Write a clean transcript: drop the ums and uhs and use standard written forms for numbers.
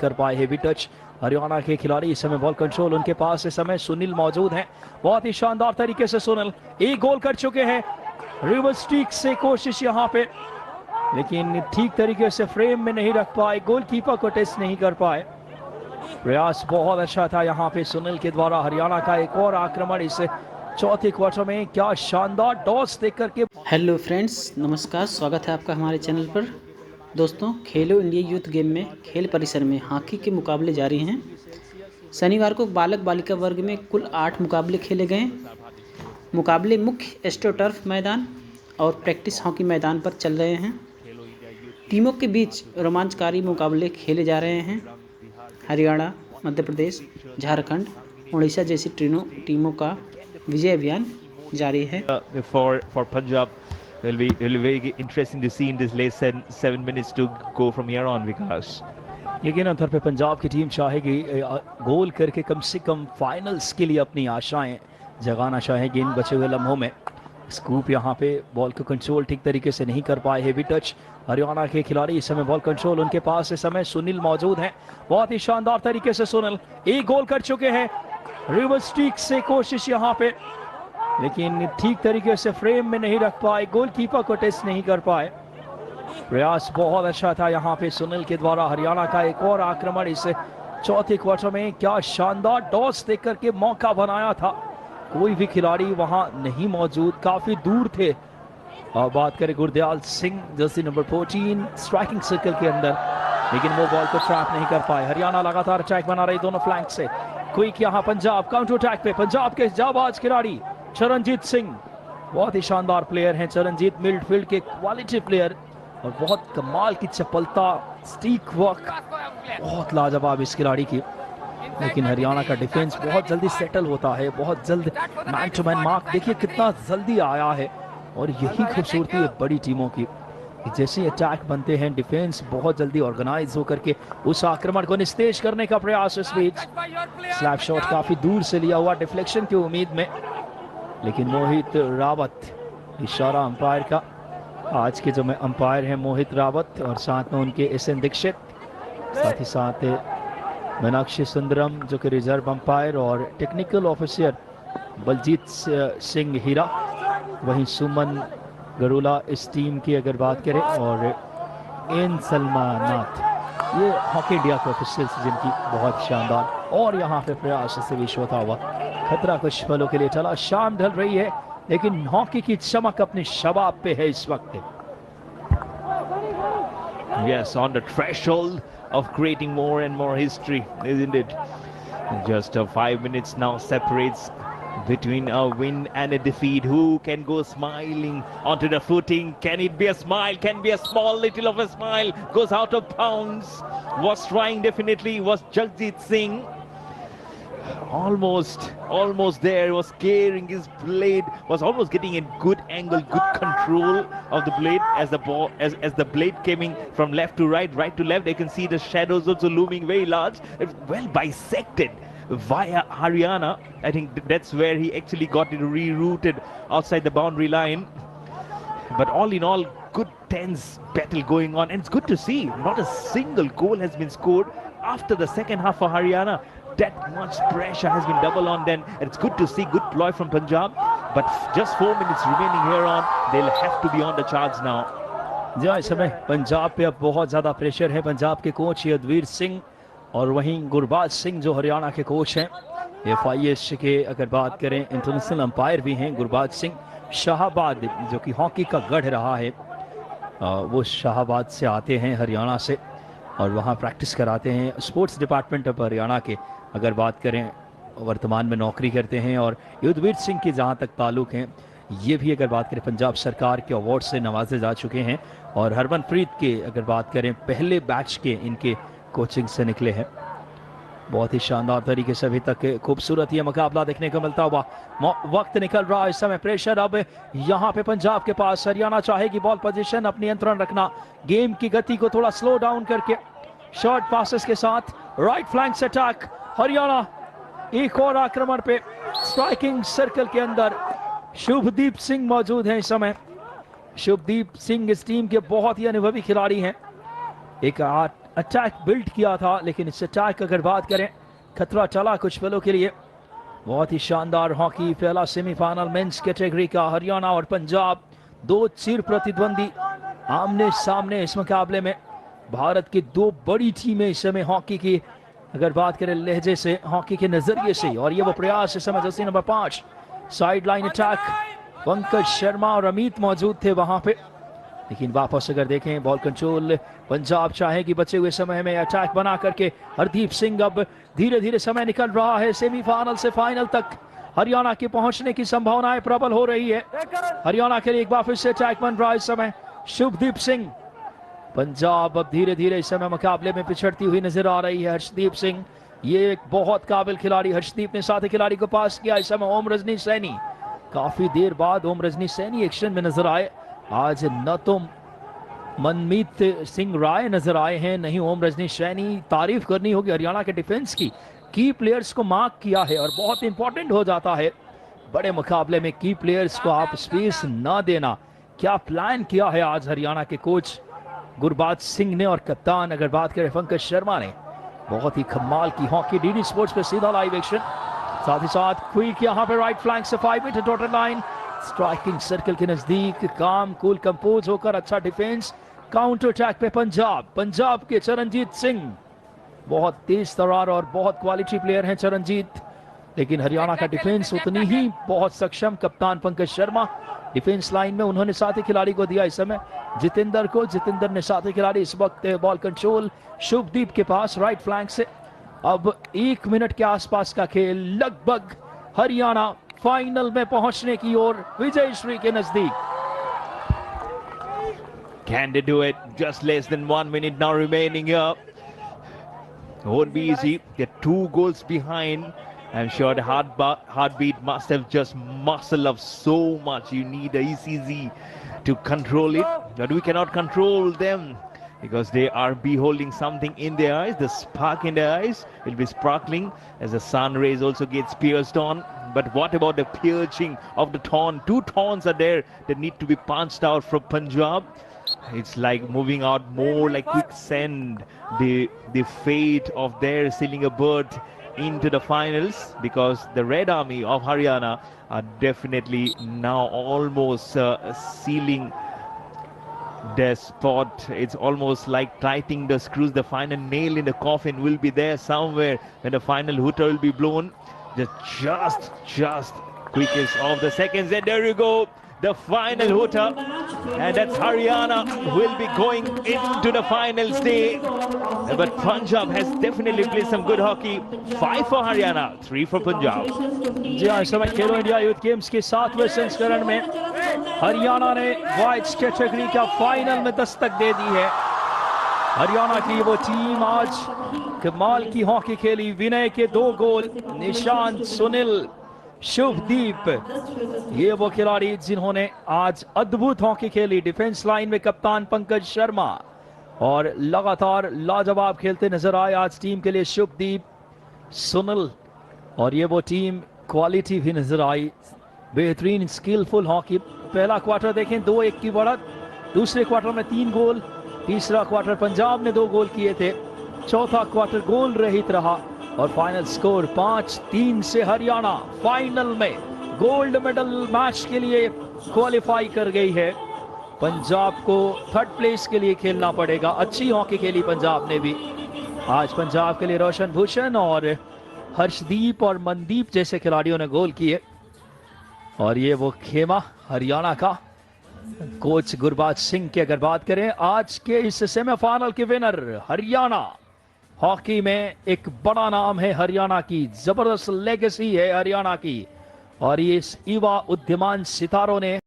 कर पाए। Heavy touch Haryana के खिलाड़ी, इस समय बॉल कंट्रोल उनके पास, इस समय सुनील मौजूद हैं। बहुत ही शानदार तरीके से सुनील एक गोल कर चुके हैं। रिवर्स स्ट्रीक से कोशिश यहां पे, लेकिन ठीक तरीके से फ्रेम में नहीं रख पाए, गोलकीपर को टेस्ट नहीं कर पाए। प्रयास बहुत अच्छा था यहां पे सुनील के द्वारा। हरियाणा का एक और आक्रमण इस चौथे क्वार्टर में, क्या शानदार टॉस देख करके। हेलो फ्रेंड्स, नमस्कार, स्वागत है आपका हमारे चैनल पर। दोस्तों, खेलो इंडिया यूथ गेम में खेल परिसर में हॉकी के मुकाबले जारी हैं। शनिवार को बालक बालिका वर्ग में कुल 8 मुकाबले खेले गए। मुकाबले मुख्य एस्ट्रोटर्फ मैदान और प्रैक्टिस हॉकी मैदान पर चल रहे हैं। टीमों के बीच रोमांचकारी मुकाबले खेले जा रहे हैं। हरियाणा, मध्य प्रदेश, झारखंड, उड़ीसा जैसी टीमों का विजय अभियान जारी है। For Punjab, will be very interesting to see in this last 7 minutes to go from here on, Vikas. यकीनन तौर पे पंजाब की टीम चाहेगी गोल करके कम से कम फाइनल्स के लिए अपनी आशाएं जगाना चाहेगी इन बचे हुए लम्हों में। स्कूप यहाँ पे बॉल को कंट्रोल ठीक तरीके से नहीं कर पाए। हेवी टच हरियाणा के खिलाड़ी, इस समय बॉल कंट्रोल उनके पास, इस समय सुनील मौजूद हैं। बहुत ही शानदार तरीके से सुनील एक गोल कर चुके हैं। रिवर्स स्ट्रीक से कोशिश यहाँ पे, लेकिन ठीक तरीके से फ्रेम में नहीं रख पाए, गोलकीपर को टेस्ट नहीं कर पाए। प्रयास बहुत अच्छा था यहां पे सुनील के द्वारा। हरियाणा का एक और आक्रमण इस चौथे क्वार्टर में, क्या शानदार टॉस देख करके मौका बनाया था। कोई भी खिलाड़ी वहां नहीं मौजूद, काफी दूर थे। और बात करें Gurdayal Singh, Jersey number 14 striking circle के अंदर, लेकिन वो बॉल को ट्रैप नहीं कर पाए। हरियाणा लगातार अटैक बना रही दोनों फ्लैंक से। क्विक यहां पंजाब काउंटर अटैक पे, पंजाब के जाबाज खिलाड़ी चरणजीत सिंह, बहुत ही शानदार प्लेयर हैं चरणजीत, मिडफील्ड के क्वालिटी प्लेयर और बहुत कमाल की चपलता, स्टीक वर्क बहुत लाजवाब इस खिलाड़ी की। लेकिन हरियाणा का डिफेंस बहुत जल्दी सेटल होता है, बहुत जल्द मैन टू मैन मार्क देखिए कितना जल्दी आया है। और यही खूबसूरती है बड़ी टीमों की, जैसे अटैक बनते हैं डिफेंस बहुत जल्दी ऑर्गेनाइज होकर के उस आक्रमण को निस्तेज करने का प्रयास। इस बीच स्लैप शॉट काफी दूर से लिया हुआ डिफ्लेक्शन की उम्मीद में, लेकिन मोहित रावत, इशारा अंपायर का, आज के जो अंपायर हैं मोहित रावत और साथ में उनके SN दीक्षित, साथ ही साथ मीनाक्षी सुंदरम जो कि रिजर्व अंपायर, और टेक्निकल ऑफिसर बलजीत सिंह हीरा, वहीं सुमन गरुला इस टीम की अगर बात करें, और एन सलमानाथ, ये हॉकी इंडिया के ऑफिसर्स जिनकी बहुत शानदार। और यहाँ पे प्रयास से विश्व होता हुआ खतरा कुछ पलों के लिए चला। शाम ढल रही है, लेकिन हॉकी की चमक अपने शबाब पे है इस वक्त। Yes, on the threshold of creating more and more history, isn't it? Just 5 minutes now separates between a win and a defeat. Who can go smiling onto the footing? Can it be a smile? Can be a small little of a smile? Goes out of bounds. Was trying definitely, was Jagjit Singh. Almost there, was carrying his blade, was almost getting a good angle, good control of the blade as the ball, as the blade came in from left to right, right to left. I can see the shadows also looming very large. It's well bisected via Haryana. I think that's where he actually got it rerouted outside the boundary line. But all in all, good tense battle going on, and it's good to see not a single goal has been scored after the second half for Haryana. That much pressure has been double on them, and it's good to see good ploy from Punjab. But just 4 minutes remaining here on, they'll have to be on the charge now. जी इस समय पंजाब पे अब बहुत ज़्यादा pressure है। पंजाब के coach Yadveer Singh और वहीं गुरबाज सिंह जो हरियाणा के कोच हैं, FIS के अगर बात करें इंटरनेशनल अंपायर भी हैं गुरबाज सिंह। शाहबाद जो कि हॉकी का गढ़ रहा है, वो शाहबाद से आते हैं हरियाणा से और वहाँ प्रैक्टिस कराते हैं। स्पोर्ट्स डिपार्टमेंट ऑफ हरियाणा के अगर बात करें वर्तमान में नौकरी करते हैं। और युद्धवीर सिंह के जहाँ तक ताल्लुक़ हैं, ये भी अगर बात करें पंजाब सरकार के अवार्ड से नवाजे जा चुके हैं। और हरमनप्रीत के अगर बात करें पहले बैच के इनके कोचिंग से निकले हैं। बहुत ही शानदार तरीके से अभी तक खूबसूरत ये मुकाबला देखने को मिलता हुआ। वक्त निकल रहा है इस समय, प्रेशर अब यहाँ पे पंजाब के पास। हरियाणा चाहेगी बॉल पोजीशन अपनी नियंत्रण रखना, गेम की गति को थोड़ा स्लो डाउन करके शॉर्ट पासेस के साथ राइट फ्लैंक से अटैक। हरियाणा एक और आक्रमण पे स्ट्राइकिंग सर्कल के अंदर शुभदीप सिंह मौजूद हैं इस समय। शुभदीप सिंह इस टीम के बहुत ही अनुभवी खिलाड़ी हैं। एक अटैक बिल्ड किया था, लेकिन इस अटैक अगर बात करें खतरा चला कुछ पलों के लिए। बहुत ही शानदार हॉकी, पहला सेमीफाइनल मेंस कैटेगरी का। हरियाणा और पंजाब दो चिर प्रतिद्वंदी आमने सामने इस मुकाबले में। भारत की दो बड़ी टीमें इस समय हॉकी की अगर बात करें लहजे से, हॉकी के नजरिए से। और ये वो प्रयास इस समय Jersey number 5 side line attack, Pankaj Sharma और अमित मौजूद थे वहां पे, लेकिन वापस अगर देखें बॉल कंट्रोल पंजाब चाहेगी बचे हुए समय में अटैक बना करके। हरदीप सिंह अब धीरे धीरे समय निकल रहा है, सेमीफाइनल से फाइनल तक हरियाणा के पहुंचने की संभावनाएं प्रबल हो रही है। हरियाणा के लिए एक बार फिर से अटैक बन रहा है इस समय शुभदीप सिंह। पंजाब अब धीरे धीरे इस समय मुकाबले में पिछड़ती हुई नजर आ रही है। हर्षदीप सिंह ये एक बहुत काबिल खिलाड़ी, हर्षदीप ने साथी खिलाड़ी को पास किया इस समय ओम रजनी सैनी। काफी देर बाद ओम रजनी सैनी एक्शन में नजर आए। आज न तो मनमीत सिंह राय नजर आए हैं, नहीं ओम रजनी सैनी। तारीफ करनी होगी हरियाणा के डिफेंस की प्लेयर्स को मार्क किया है और बहुत इंपॉर्टेंट हो जाता है बड़े मुकाबले में की प्लेयर्स को आप स्पेस ना देना। क्या प्लान किया है आज हरियाणा के कोच गुरबाज सिंह ने, और कप्तान अगर बात करें पंकज शर्मा ने। बहुत ही कमाल की हॉकी, डीडी स्पोर्ट्स पे सीधा लाइव एक्शन। साथ ही साथ क्विक यहाँ पे राइट फ्लैंक से 5 metre total line, striking circle के नजदीक, काम कूल कंपोज होकर अच्छा डिफेंस। काउंटर अटैक पे पंजाब के चरणजीत सिंह, बहुत तेज तरार और बहुत क्वालिटी प्लेयर हैं चरणजीत, लेकिन हरियाणा का डिफेंस उतनी ही बहुत सक्षम। कप्तान पंकज शर्मा डिफेंस लाइन में, उन्होंने साथी खिलाड़ी को दिया इस समय जितेंद्र को। जितेंद्र ने साथी खिलाड़ी इस वक्त बॉल कंट्रोल शुभदीप के पास राइट फ्लैंक से। अब 1 मिनट के आसपास का खेल, लगभग हरियाणा फाइनल में पहुंचने की ओर विजयश्री के नजदीक। Can they do it? Just less than 1 minute now remaining here. Won't be easy. They're 2 goals behind. I'm sure the heartbeat must have just muscle up so much. You need a ECG to control it, but we cannot control them because they are beholding something in their eyes. The spark in their eyes will be sparkling as the sun rays also gets pierced on. But what about the piercing of the thorn? 2 thorns are there that need to be punched out from Punjab. It's like moving out more like quicksand. The fate of their sailing a bird into the finals, because the Red Army of Haryana are definitely now almost sealing their spot. It's almost like tightening the screws. The final nail in the coffin will be there somewhere when the final hooter will be blown. Just quickest of the seconds, and there you go, the final hooter, and that's Haryana will be going into the finals day. But Punjab has definitely played some good hockey. 5 for Haryana, 3 for Punjab. जी हाँ, इस समय खेलो India youth games के 7वें संस्करण में हरियाणा ने whites category का final में दस्तक दे दी है। हरियाणा की वो टीम आज कमाल की हॉकी खेली। विनय के 2 गोल, निशांत, सुनील, शुभदीप, ये वो खिलाड़ी जिन्होंने आज अद्भुत हॉकी खेली। डिफेंस लाइन में कप्तान पंकज शर्मा, और लगातार लाजवाब खेलते नजर आए आज टीम के लिए शुभदीप, सुनील, और ये वो टीम क्वालिटी भी नजर आई। बेहतरीन स्किलफुल हॉकी। पहला क्वार्टर देखें 2-1 की बढ़त, दूसरे क्वार्टर में 3 गोल, तीसरा क्वार्टर पंजाब ने 2 गोल किए थे, चौथा क्वार्टर गोल रहित रहा, और फाइनल स्कोर 5-3 से हरियाणा फाइनल में गोल्ड मेडल मैच के लिए क्वालिफाई कर गई है। पंजाब को 3rd प्लेस के लिए खेलना पड़ेगा। अच्छी हॉकी खेली पंजाब ने भी आज। पंजाब के लिए रोशन भूषण और हर्षदीप और मनदीप जैसे खिलाड़ियों ने गोल किए। और ये वो खेमा हरियाणा का। कोच गुरबाज सिंह की अगर बात करें, आज के इस सेमीफाइनल के विनर हरियाणा। हॉकी में एक बड़ा नाम है हरियाणा की, जबरदस्त लेगेसी है हरियाणा की, और ये इस युवा उद्यमान सितारों ने